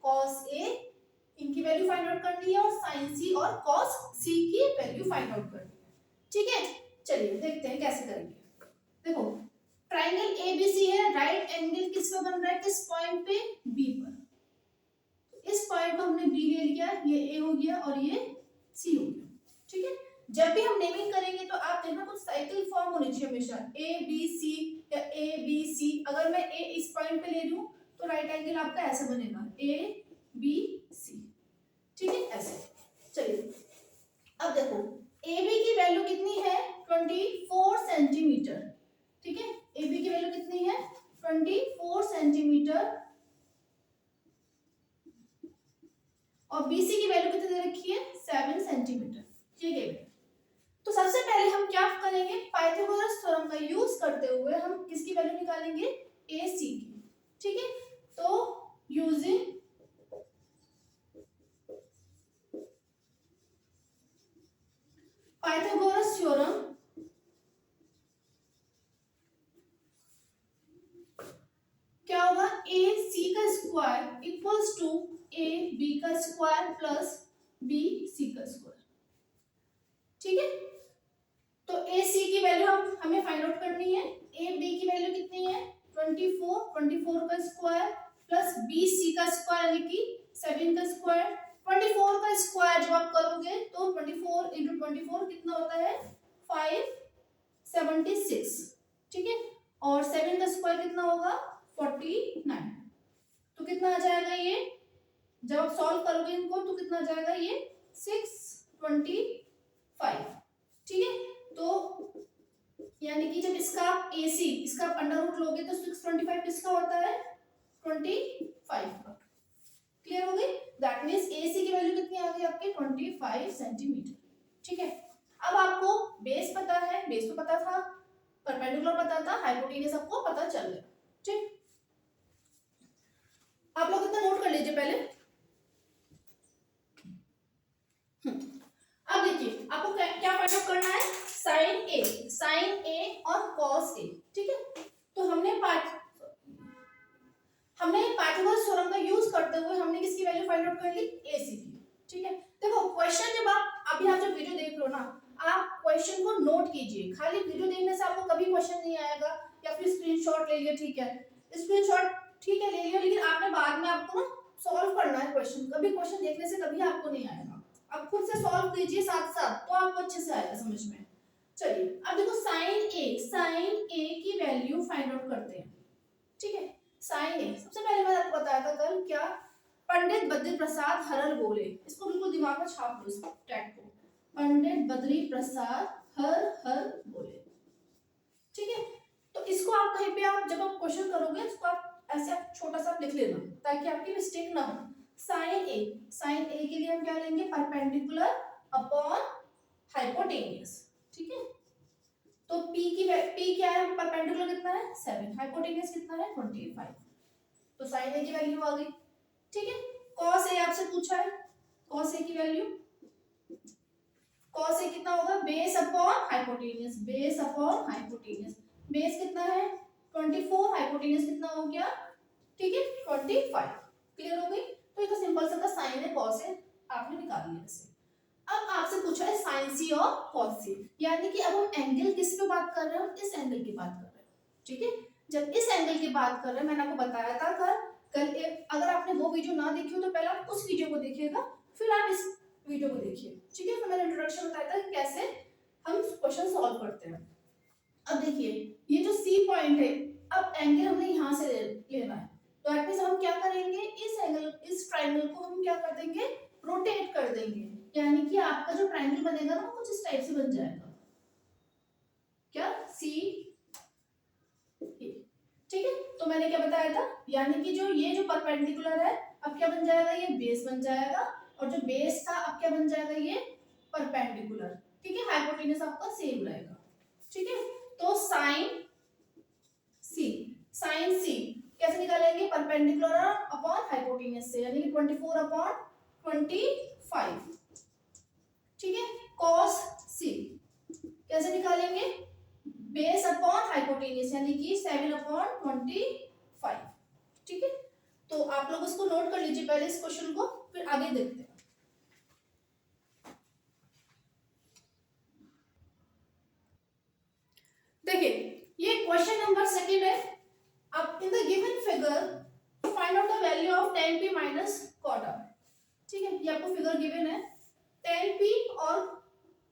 Cos A इनकी value find out करनी है और साइन सी और कॉस सी की वैल्यू फाइंड आउट करनी है। ठीक है, चलिए देखते हैं कैसे करेंगे। देखो ट्राइंगल एबीसी है, राइट एंगल किस पे बन रहा है, किस पॉइंट पे, बी पर। तो इस पॉइंट को हमने बी ले लिया, ये ए हो गया और ये सी हो गया। ठीक है, जब भी हम नेमिंग करेंगे तो आप देखना कुछ साइकिल फॉर्म होनी चाहिए हमेशा, ए बी सी या ए बी सी। अगर मैं ए इस पॉइंट पे ले रही हूं तो राइट एंगल आपका ऐसे बनेगा, ए बी सी। ठीक है, ऐसे। चलिए अब देखो ए बी की वैल्यू कितनी है, 24 सेंटीमीटर। ठीक है, ए बी की वैल्यू कितनी है, 24 सेंटीमीटर और बीसी की वैल्यू कितनी दे रखी है, 7 सेंटीमीटर। ठीक है, तो सबसे पहले हम क्या करेंगे, पाइथागोरस थ्योरम का यूज करते हुए हम किसकी वैल्यू निकालेंगे, ए सी की। ठीक है, तो यूजिंग पाइथागोरस थ्योरम क्या होगा, ए सी का square equals to A B का स्क्वायर प्लस बी सी का स्क्वायर। ठीक है, तो ए सी की वैल्यू हमें फाइंड आउट करनी है। ए बी की वैल्यू कितनी है, 24 का स्क्वायर प्लस बी सी का स्क्वायर यानी कि 7 का स्क्वायर। 24 का स्क्वायर जब आप करोगे तो 24 इंटू 24 कितना होता है, 576। ठीक है, और 7 का स्क्वायर कितना होगा, 49। तो कितना आ जाएगा ये, जब आप सॉल्व करोगे इनको तो कितना आ जाएगा ये, 625। ठीक है, तो यानी कि जब इसका AC इसका अंडर रूट लोगे तो 625 किसका होता है, 25 का। क्लियर हो गई, दैट मींस AC की वैल्यू कितनी आ गई आपके, 25 सेंटीमीटर। ठीक है, अब आपको बेस पता है, बेस तो पता था, परपेंडिकुलर पता था, हाइपोटेन्यूज आपको पता चल गया। ठीक, आप लोग इतना नोट कर लीजिए पहले। अब देखिए आपको क्या फाइंड आउट करना है, साइन ए और कॉस ए। ठीक है, तो हमने पाइथागोरस थ्योरम का यूज करते हुए हमने किसकी वैल्यू फाइंड आउट कर ली, ए सी की। ठीक है, देखो क्वेश्चन जब आप अभी आप जब वीडियो देख लो ना, आप क्वेश्चन को नोट कीजिए। खाली वीडियो देखने से आपको कभी क्वेश्चन नहीं आएगा, या फिर स्क्रीनशॉट ले लिया, ठीक है स्क्रीनशॉट ठीक है ले लिया, लेकिन आपने बाद में आपको ना सॉल्व करना है क्वेश्चन। कभी क्वेश्चन देखने से कभी आपको नहीं आएगा, आप खुद से सॉल्व कीजिए साथ साथ, तो आपको अच्छे से आएगा समझ में। चलिए अब देखो साइन ए की वैल्यू फाइंड आउट करते हैं। ठीक है, साइन ए सबसे पहले मैंने आपको बताया था कल, क्या, पंडित बद्री प्रसाद हरल बोले। इसको बिल्कुल दिमाग में छाप लो, इस टैग को, पंडित बद्री प्रसाद हर बोले। ठीक है, तो इसको आप कहीं पे आप जब आप क्वेश्चन करोगे इसको आप ऐसे आप छोटा सा लिख लेना ताकि आपकी मिस्टेक ना हो। साइन ए के लिए हम क्या लेंगे, परपेंडिकुलर अपॉन हाइपोटेन्यूज। ठीक है, तो P क्या है, परपेंडिकुलर कितना है, 7, हाइपोटेन्यूज कितना है, 25। तो साइन ए की वैल्यू आ गई। ठीक है, कॉस ए आपसे पूछा है, कॉस ए की वैल्यू, कॉस ए कितना होगा, base upon hypotenuse, base upon hypotenuse. Base कितना है 24, हाइपोटेन्यूज कितना हो गया, ठीक है 25। क्लियर हो गई, तो ये तो सिंपल सा था, साइन है कॉस है आपने निकाल लिया ऐसे। अब आपसे पूछा है साइन सी और कॉस सी, यानी कि अब हम एंगल किस पे बात कर रहे हैं, हम इस एंगल की बात कर रहे हैं। ठीक है, जब इस एंगल की बात कर रहे हैं, मैंने आपको बताया था कल अगर आपने वो वीडियो ना देखी हो तो पहले आप उस वीडियो को देखिएगा, फिर आप इस वीडियो को देखिए। ठीक है, फिर मैंने इंट्रोडक्शन बताया था कैसे हम क्वेश्चन सॉल्व करते हैं। अब देखिए ये जो सी पॉइंट है, अब एंगल हमने यहाँ से लेना है, तो एट मींस हम क्या करेंगे, इस एंगल इस ट्रायंगल को हम क्या कर देंगे, रोटेट कर देंगे, यानी कि आपका जो ट्रायंगल बनेगा ना कुछ इस टाइप से बन जाएगा, क्या सी। ठीक है, तो मैंने क्या बताया था, यानी कि जो ये जो परपेंडिकुलर है अब क्या बन जाएगा, ये बेस बन जाएगा, और जो बेस था अब क्या बन जाएगा, ये परपेंडिकुलर। ठीक है, हाइपोटेन्यूज आपका सेम रहेगा। ठीक है, तो साइन सी कैसे निकालेंगे, परपेंडिकुलर अपॉन हाइपोटेन्यूज से, यानी कि 24 अपॉन 25। ठीक है, कॉस सी कैसे निकालेंगे, बेस अपॉन हाइपोटेन्यूज यानी कि 7 अपॉन 25। ठीक है, तो आप लोग उसको नोट कर लीजिए पहले इस क्वेश्चन को, फिर आगे देखते हैं। देखिए ये क्वेश्चन नंबर सेकंड है। अब in the given figure find out the value of 10p minus cot r। ठीक है, ये आपको फिगर गिवन है 10p और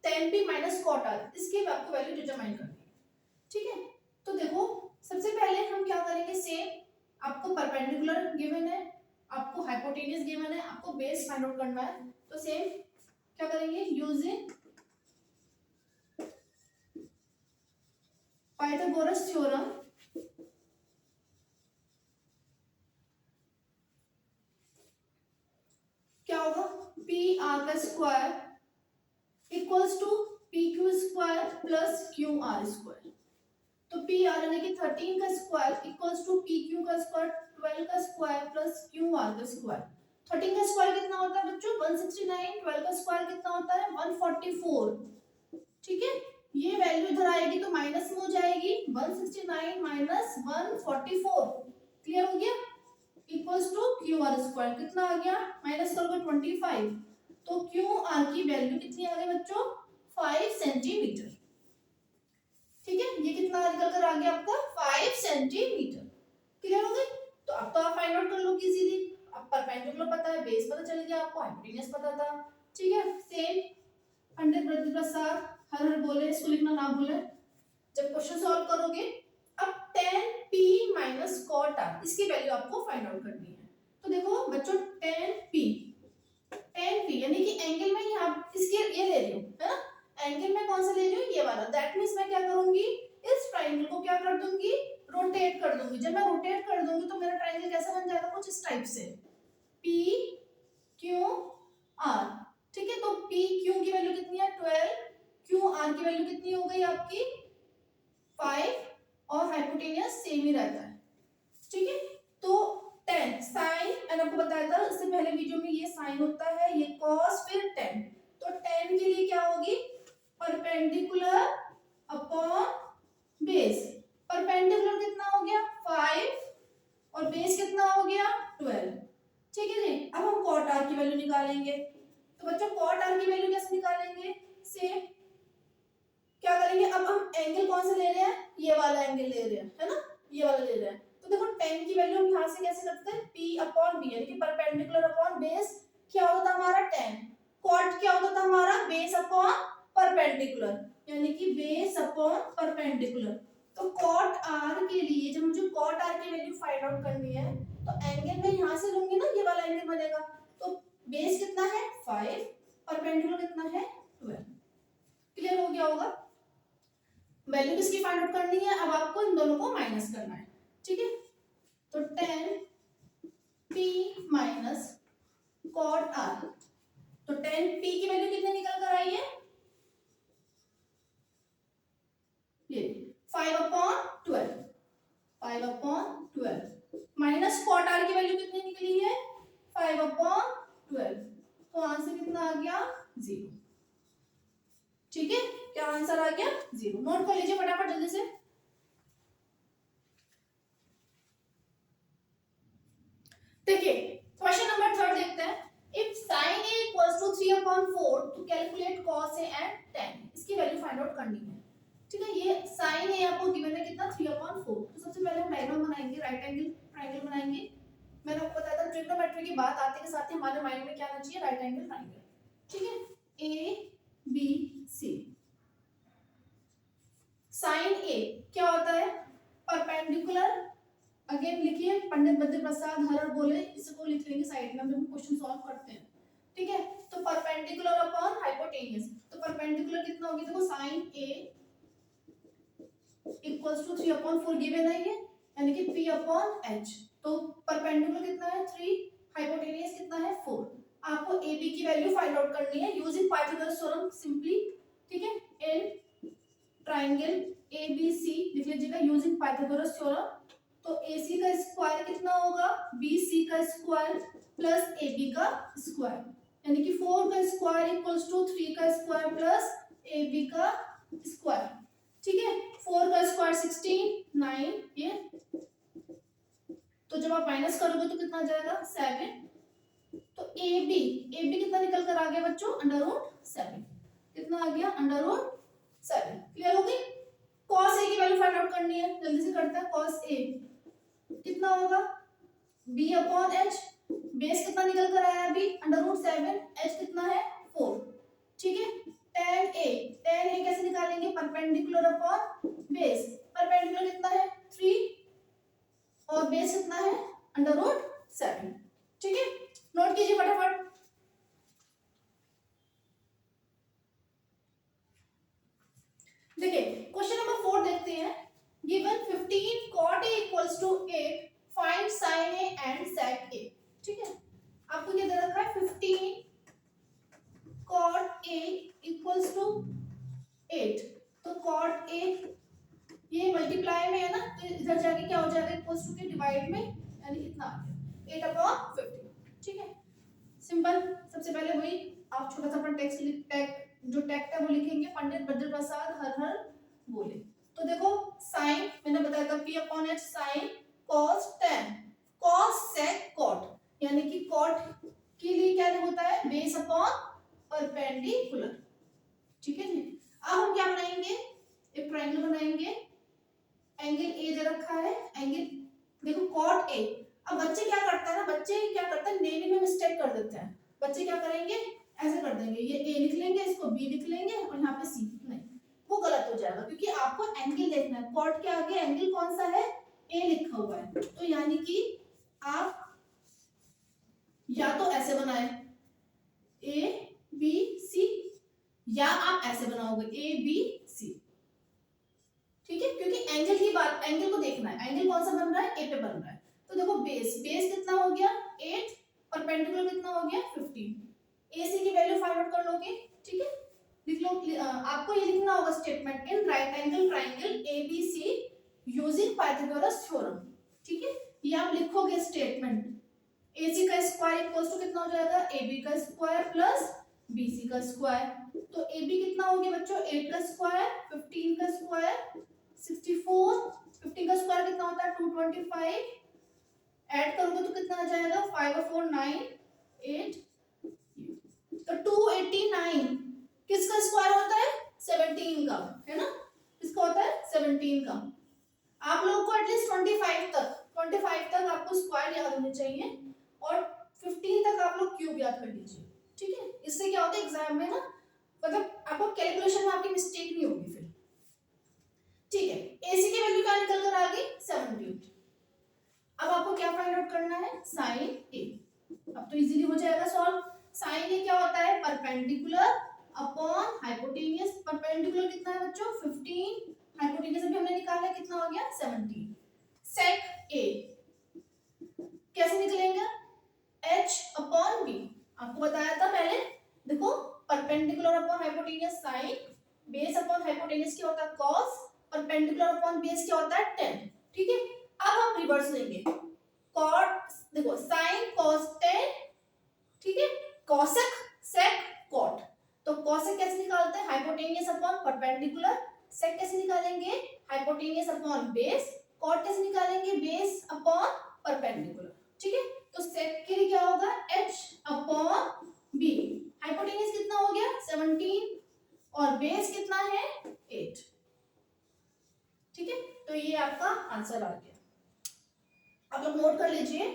10p माइनस cot r, इसकी आपको वैल्यू डिटरमाइन करनी है। ठीक है, तो देखो सबसे पहले हम क्या करेंगे, सेम आपको परपेंडिकुलर गिवन है, आपको हाइपोटेन्यूज गिवन है, आपको बेस फाइंड आउट करना है। तो सेम क्या करेंगे, यूजिंग पाइथागोरस थ्योरम क्या होगा, पी आर का square equals to P Q square plus Q R square. तो पी आर यानी कि 13 का square equals to P Q का स्क्वायर 12 का स्क्वायर प्लस क्यू आर का स्क्वायर। 13 का स्क्वायर कितना होता है बच्चों 169, 12 का स्क्वायर कितना होता है 144। ठीक है, ये वैल्यू इधर आएगी तो माइनस में हो जाएगी, 169 माइनस 144 क्लियर हो गया, equals to Q R square कितना आ गया, माइनस करोगे 25, तो क्यू आर की वैल्यू कितनी आ गई बच्चों 5 सेंटीमीटर। ठीक है, ये कितना निकल कर आ गया आपका 5 सेंटीमीटर। क्लियर हो गई, तो अब तो आप फाइंड आउट कर लो इजीली, अब परपेंडिकुलर पता है, बेस पता चल गया, आपको हाइपोटेन्यूज पता था। ठीक है, सेम पंडित ब्रजेश प्रसाद हर हर बोले, इसको लिखना ना भूले जब क्वेश्चन सॉल्व करोगे। अब 10p माइनस cot r, इसकी वैल्यू आपको फाइंड आउट करनी है। तो देखो बच्चों 10p यानी कि एंगल में यहाँ इसके ये ले रही हूँ है ना, एंगल में कौन सा ले रही हूँ ये वाला, दैट मींस मैं क्या करूंगी, इस ट्रायंगल को क्या कर दूंगी, रोटेट कर दूंगी। जब मैं रोटेट कर दूंगी तो मेरा ट्रायंगल कैसा बन जाएगा, कुछ इस टाइप से p q r। ठीक है, तो p q की वैल्यू कितनी है 12, q r की वैल्यू कितनी हो गई आपकी 5, और हाइपोटेन्यूज सेम ही रहता है। ठीक है, तो 10 साइन, मैंने आपको बताया था इससे पहले वीडियो में, ये साइन होता है, ये कॉस, फिर 10। तो 10 के लिए क्या होगी, परपेंडिकुलर अपॉन बेस। परपेंडिकुलर कितना हो गया 5 और बेस कितना हो गया 12। ठीक है जी, अब हम कॉट आर की वैल्यू निकालेंगे। तो बच्चों कॉट आर की वैल्यू कैसे निकालेंगे, सेम क्या करेंगे, अब हम एंगल कौन सा ले रहे हैं, ये वाला एंगल ले रहे हैं है ना, ये वाला ले रहे हैं। तो देखो 10 की वैल्यू हम यहाँ से कैसे रखते हैं, p अपॉन b यानी कि परपेंडिकुलर अपॉन बेस क्या होता था हमारा 10, कॉट क्या होता था हमारा बेस अपॉन परपेंडिकुलर यानी कि बेस अपॉन परपेंडिकुलर। तो कॉट r के लिए जब मुझे कॉट r की वैल्यू फाइंड आउट करनी है तो एंगल में यहाँ से लूंगी ना, ये वाला एंगल बनेगा। तो बेस कितना है 5, परपेंडिकुलर कितना है 12। क्लियर हो गया होगा, वैल्यू किसकी फाइंड आउट करनी है, अब आपको इन दोनों को माइनस करना है। ठीक है, तो 10p माइनस cot r, तो 10p की वैल्यू कितने निकल कर आई है, ये 5 upon 12, 5 upon 12 minus cot r की वैल्यू कितनी निकली है 5 अपॉन 12, तो आंसर कितना आ गया 0। ठीक है, क्या आंसर आ गया 0, नोट कर लीजिए फटाफट जल्दी से। देखिए क्वेश्चन नंबर 3 देखते हैं, if sin a equals to 3/4 to calculate cos a and tan, इसकी वैल्यू फाइंड आउट करनी है। ठीक है, ये sin a आपको गिवन है कितना 3/4। तो सबसे पहले हम डायग्राम बनाएंगे, राइट एंगल ट्रायंगल बनाएंगे। मैंने आपको बताया था ट्रिग्नोमेट्री की बात आते के साथ ही हमारे माइंड में क्या आना चाहिए, राइट एंगल ट्रायंगल। ठीक है, a b c, sin a क्या होता है परपेंडिकुलर, अगेन लिखिए पंडित बद्री प्रसाद हर बोले, इसको लिख लेंगे साइड में हम जब क्वेश्चन सॉल्व करते हैं। ठीक है, तो परपेंडिकुलर अपॉन हाइपोटेन्यूज, तो परपेंडिकुलर कितना होगी देखो sin a equals to 3/4 given है ये, यानी कि p अपॉन h। तो परपेंडिकुलर कितना है 3, हाइपोटेन्यूज कितना है 4। आपको ab की वैल्यू फाइंड आउट करनी है यूजिंग पाइथागोरस थ्योरम सिंपली। ठीक है, इन ट्रायंगल abc लिख लीजिएगा यूजिंग पाइथागोरस थ्योरम। तो AC का स्क्वायर कितना होगा BC का स्क्वायर प्लस AB का स्क्वायर, यानी कि 4 का स्क्वायर इक्वल्स टू 3 का स्क्वायर प्लस AB का स्क्वायर। ठीक है, 4 का स्क्वायर 16, 9 ये, तो जब आप माइनस करोगे तो कितना आ जाएगा 7। तो ए बी कितना निकल कर आ गया बच्चों √7। कितना आ गया √7। क्लियर हो गई। cos a की वैल्यू फाइंड आउट करनी है, जल्दी से करते हैं। cos a कितना होगा b/h, बेस कितना निकल कर आया अभी √7, h कितना है 4। ठीक है। tan a कैसे निकालेंगे, परपेंडिकुलर अपॉन बेस। परपेंडिकुलर कितना है 3 और बेस कितना है √7। ठीक है, नोट कीजिए फटाफट। देखिए क्वेश्चन नंबर 4 देखते हैं। Given 15 cot a equals to 8, find sin a and sec a। ठीक है, आपको क्या दे रखा है 15 cot a equals to 8। तो cot a ये मल्टीप्लाई में है ना, तो इधर जाके क्या हो जाएगा इक्वल्स टू के डिवाइड में, यानी कितना आ गया 8/15। ठीक है, सिंपल। सबसे पहले वही आप छोटा सा अपना टेक्स्ट जो टेक्स्ट है वो लिखेंगे, पंडित बद्र प्रसाद हर हर बोले। तो देखो साइन मैंने बताया था p/h sine cos tan cos sec cot, यानी कि cot के लिए क्या होता है बेस अपॉन परपेंडिकुलर। ठीक है जी। अब हम क्या बनाएंगे, एक ट्रायंगल बनाएंगे। एंगल ए दे रखा है, एंगल देखो cot a। अब बच्चे क्या करता है ना, बच्चे क्या करता है नेमिंग में मिस्टेक कर देते हैं। बच्चे क्या करेंगे ऐसे कर देंगे, ये a लिख लेंगे, इसको b लिख लेंगे और यहाँ पे c। नहीं, वो गलत हो जाएगा क्योंकि आपको एंगल देखना है। cot के आगे एंगल कौन सा है a लिखा हुआ है, तो यानी कि आप या तो ऐसे बनाए a b c, या आप ऐसे बनाओगे a b c। ठीक है, क्योंकि एंगल की बात, एंगल को देखना है, एंगल कौन सा बन रहा है ए पे बन रहा है। तो देखो बेस कितना हो गया 8, परपेंडिकुलर कितना हो गया 15। AC की वैल्यू फाइंड आउट कर लोगे। ठीक है, लिख लो। आपको ये लिखना होगा statement in right angle triangle ABC using Pythagoras theorem. ठीक है, ये आप लिखोगे स्टेटमेंट। AC का स्क्वायर इक्वल्स टू कितना हो जाएगा AB का स्क्वायर प्लस BC का स्क्वायर। तो AB कितना हो गया बच्चों 8 का स्क्वायर, 15 का स्क्वायर 64, 15 का स्क्वायर कितना होता है 225, ऐड करोगे तो कितना आ जाएगा 5 और 4 9 8। तो 289 किसका स्क्वायर होता है 17 का, है ना, किसका होता है 17 का। आप लोगों को एटलीस्ट 25 तक आपको स्क्वायर याद होने चाहिए और 15 तक आप लोग क्यूब याद कर लीजिए। ठीक है, इससे क्या होता है एग्जाम में ना, मतलब आपको कैलकुलेशन में आपकी मिस्टेक नहीं होगी फिर। ठीक है, AC की वैल्यू क्या निकल कर आ गई 17। अब आपको क्या फाइंड आउट करना है sin A। अब तो इजीली हो जाएगा सॉल्व। sin A क्या होता है परपेंडिकुलर अपॉन हाइपोटेन्यूज। परपेंडिकुलर कितना है बच्चों 15, हाइपोटेन्यूज अभी हमने निकाला कितना हो गया 17। sec A कैसे निकलेगा h/b। आपको बताया था पहले, देखो perpendicular upon hypotenuse sine, base upon hypotenuse क्या होता है cos, परपेंडिकुलर अपॉन बेस क्या होता है tan। ठीक है, अब हम रिवर्स लेंगे। cot देखो sin cos tan, ठीक है, cosec sec cot। तो cosec कैसे निकालते हैं हाइपोटेन्यूज अपॉन परपेंडिकुलर, sec कैसे निकालेंगे हाइपोटेन्यूज अपॉन बेस, cot कैसे निकालेंगे बेस अपॉन परपेंडिकुलर। ठीक है, तो sec के लिए क्या होगा h/b। हाइपोटेन्यूज कितना हो गया 17 और बेस कितना है 8। ठीक है, तो ये आपका आंसर आ गया, आप लोग नोट कर लीजिए।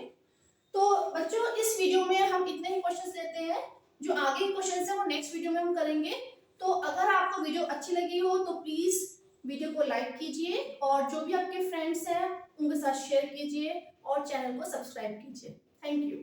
तो बच्चों इस वीडियो में हम इतने ही क्वेश्चंस लेते हैं, जो आगे क्वेश्चंस है वो नेक्स्ट वीडियो में हम करेंगे। तो अगर आपको वीडियो अच्छी लगी हो तो प्लीज वीडियो को लाइक कीजिए और जो भी आपके फ्रेंड्स हैं उनके साथ शेयर कीजिए और चैनल को सब्सक्राइब कीजिए। Thank you.